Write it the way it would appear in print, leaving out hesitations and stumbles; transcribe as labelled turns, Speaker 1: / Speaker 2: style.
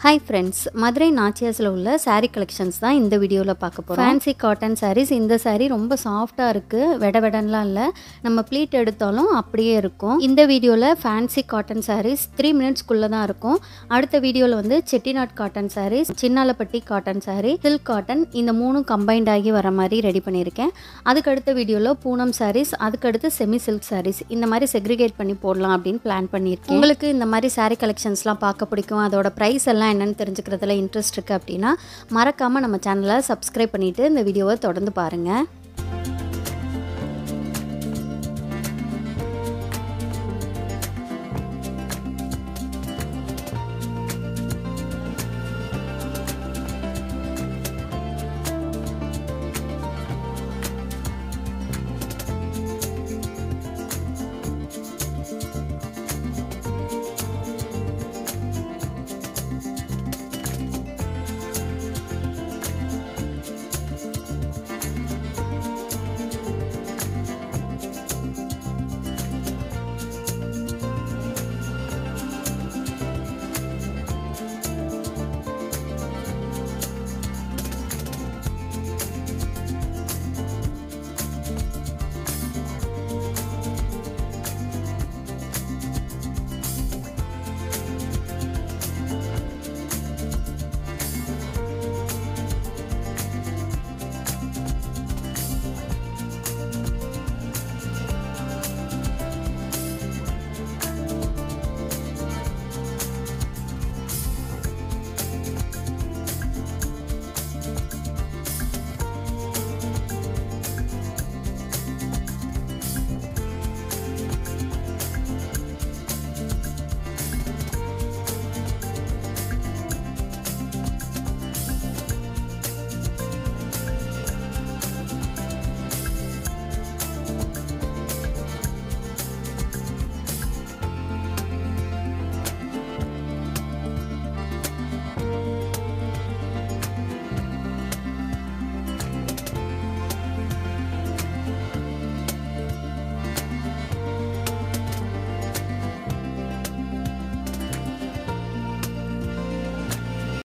Speaker 1: Hi friends, Madurai Nachiasல உள்ள saree collections தான் இந்த வீடியோல பார்க்க போறோம். Fancy cotton sarees. இந்த saree ரொம்ப சாஃப்ட்டா இருக்கு. வெடவெடன்லாம் இல்ல. நம்ம ப்ளீட் எடுத்தாலும் அப்படியே இருக்கும். இந்த வீடியோல fancy cotton sarees 3 minutes குள்ள தான் இருக்கும். அடுத்த வீடியோல வந்து chettinad cotton sarees, Chinnalapatti cotton saree, silk cotton இந்த மூணும் combined ஆகி வர மாதிரி ரெடி பண்ணியிருக்கேன். அதுக்கு அடுத்த வீடியோல பூனம் sarees, அதுக்கு அடுத்து semi silk sarees இந்த மாதிரி segregate பண்ணி போடலாம் அப்படினு பிளான் பண்ணியிருக்கேன். உங்களுக்கு இந்த மாதிரி saree collectionsலாம் பார்க்க பிடிக்கும். அதோட price எல்லாம் என்னன்னு தெரிஞ்சுக்கிறதுல இன்ட்ரெஸ்ட் இருக்கு அப்படினா மறக்காம நம்ம சேனலை சப்ஸ்கிரைப் பண்ணிட்டு இந்த வீடியோவை தொடர்ந்து பாருங்க.